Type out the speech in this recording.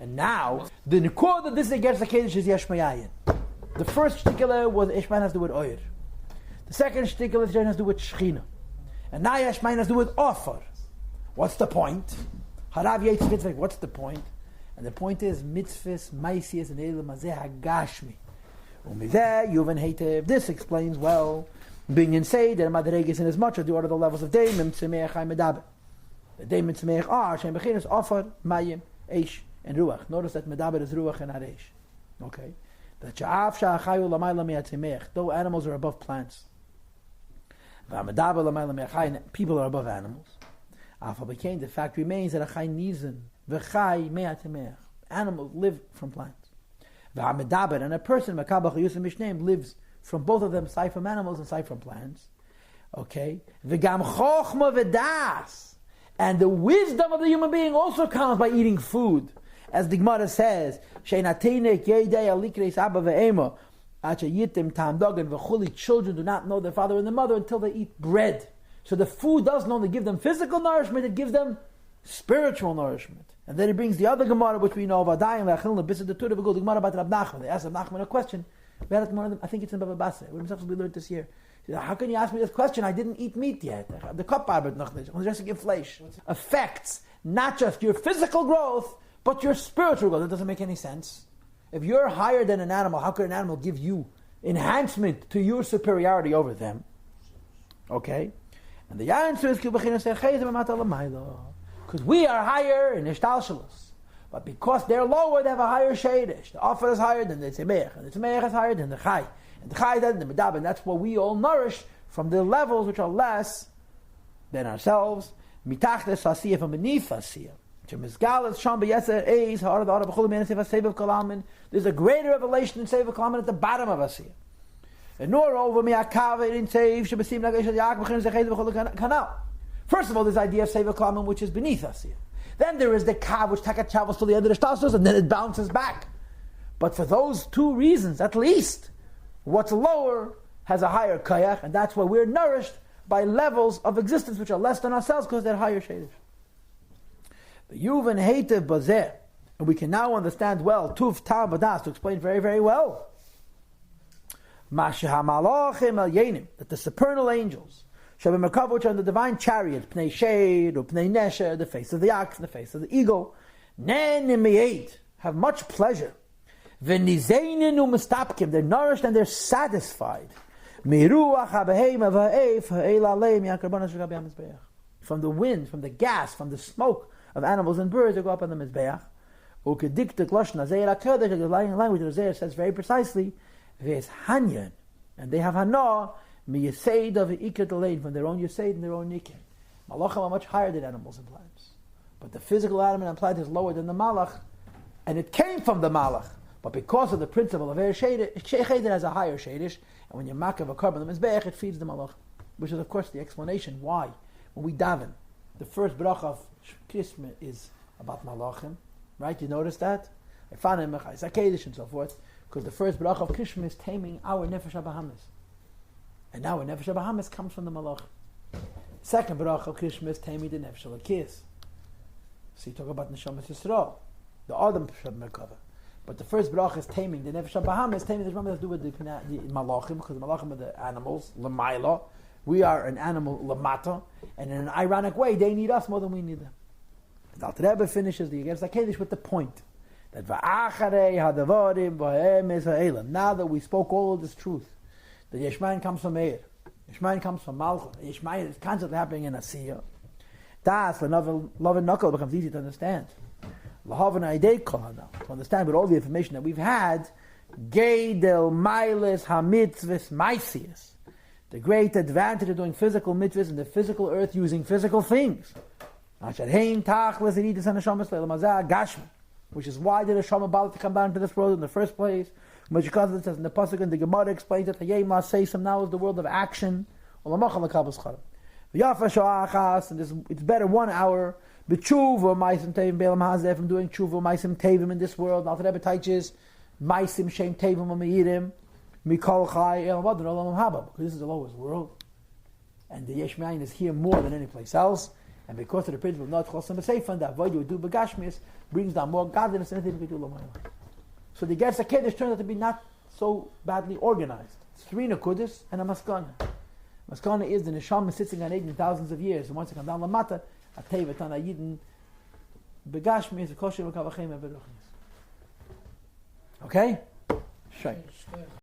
And now, the Nikud that this is against the Kiddush is Yeshmayayin. The first shtikele was Ishmael has to do with Oyer. The second shtikele has to do with Shechina. And now Yeshmael has to do with Offer. What's the point? Harav Yetz Mitzvah, what's the point? And the point is, Mitzvahs, Maisias, and Elam Hazeh HaGashmi. Yuvan Heitev, this explains well, being in Seid, and Madregis in as much as the order of the levels of Daimim, Tzemeach, Medaber. The Daimim, Tzemeach are, Shem Bechinas, Offer, Mayim, Eish, and Ruach. Notice that Medaber is Ruach and Areish. Okay? That Sha'af Sha'achayu Lamayla Me'atzemeach, though animals are above plants. V'Medaber Lamayla Me'achai, people are above animals. The fact remains that Achai Nizan, V'chai Me'atzemeach. Animals live from plants. V'Medaber, and a person, Makabach Yusuf Mishneim, lives from both of them, aside from animals and aside from plants. Okay? V'gam Chochma V'das. And the wisdom of the human being also comes by eating food. As the Gemara says, children do not know their father and their mother until they eat bread. So the food doesn't only give them physical nourishment, it gives them spiritual nourishment. And then he brings the other Gemara, which we know of, the Gemara about Rab Nachman. They asked Rab Nachman a question. I think it's in Baba Basra. We learned this year. How can you ask me this question? I didn't eat meat yet. The cup arbeit noch nicht. Und just give flesh affects not just your physical growth, but your spiritual growth. That doesn't make any sense. If you're higher than an animal, how could an animal give you enhancement to your superiority over them? Okay? And the answer is because we are higher in Ishtalshalos. But because they're lower, they have a higher shadish. The offer is higher than the Tzemech, and the Tzemech is higher than the Chai. And the Chai and the Medab, and that's what we all nourish from the levels which are less than ourselves. Mitach the Sasiyah from beneath Sasiyah. There's a greater revelation in Sefer Kalaman at the bottom of Asiyah. And nor over First of all, there's the idea of Sefer Kalaman which is beneath Asiyah. Then there is the Kav which travels to the end of the Shtasos and then it bounces back. But for those two reasons, at least, what's lower has a higher kayach, and that's why we're nourished by levels of existence which are less than ourselves because they're higher shadish. The Yuvan Heitev Bazeh, and we can now understand well, Tuv Tam Vadas, to explain very, very well. Mashahamalachim El Yenim, that the supernal angels, Shabbat which are in the divine chariot, Pnei Shade or Pnei Nesher, the face of the ox, the face of the eagle, Nenimiyate, have much pleasure. V'nizeinin u'mestapkim, they're nourished and they're satisfied. Miruach habeheim ha'eif ha'eil aleim yakarbonos v'gabi ha'mizbeach. From the wind, from the gas, from the smoke of animals and birds that go up on the mizbeach. U'kediktik loshon hazeh ha'kodesh, the language of the Zayir says very precisely, v'es hanyan, and they have hana miyaseid of ikat alein, from their own yaseid and their own nikah. Malachim are much higher than animals and plants, but the physical element and plant is lower than the malach, and it came from the malach. But because of the principle of air shadish, it has a higher shadish, and when you makav a carbon the mizbeach, it feeds the malach, which is of course the explanation why when we daven, the first bracha of Kismet is about malachim, right? You notice that? I found it in Mechais HaKedesh and so forth, because the first bracha of Kismet is taming our nefesh habahamis, and our nefesh habahamis comes from the malach. Second bracha of Kismet is taming the nefesh halakis. So you talk about neshamas Yisrael, the Adam Merkava. But the first bracha is taming the nefesh habahamis. Taming the has to do with the malachim, because the malachim are the animals lamaila. We are an animal lamata, and in an ironic way, they need us more than we need them. The Alter Rebbe finishes the Yegevs HaKedesh with the point that va'acharei hadavarim v'hem es ha'elam. Now that we spoke all of this truth, the Yeshmayin comes from Meir, Yeshmayin comes from Malchut, Yeshmayin is constantly happening in Asiyah. Das love and knuckle becomes easy to understand. To understand with all the information that we've had, Geidel Mailis Hamitzvus Maisius, the great advantage of doing physical mitzvahs in the physical earth using physical things. Which is why did the Neshama Bala to come down to this world in the first place? Which because it says in the pasuk and the Gemara explains that now is the world of action. And it's better 1 hour. B'tshuva ma'asim tevim be'elam hazeh, from doing tshuva ma'asim tevim in this world. Alter Rebbe teaches ma'asim shem tevim u'me'irim mikol chai el vadon olam haba, because this is the lowest world, and the Yesh Me'ayin is here more than any place else. And because of the principle of not chosim b'seifan, the avoid you do begashmis brings down more godliness than anything we could do l'mayla. So the Gersa Kedesh turned out to be not so badly organized. It's 3 Nekudis and a Maskana. Maskana is the Neshama sitting on Eden thousands of years, and once it comes down Lamata, a Tevet on a Yidin begashmis a kosher v'kavachem eberuchnis. Okay? Shay.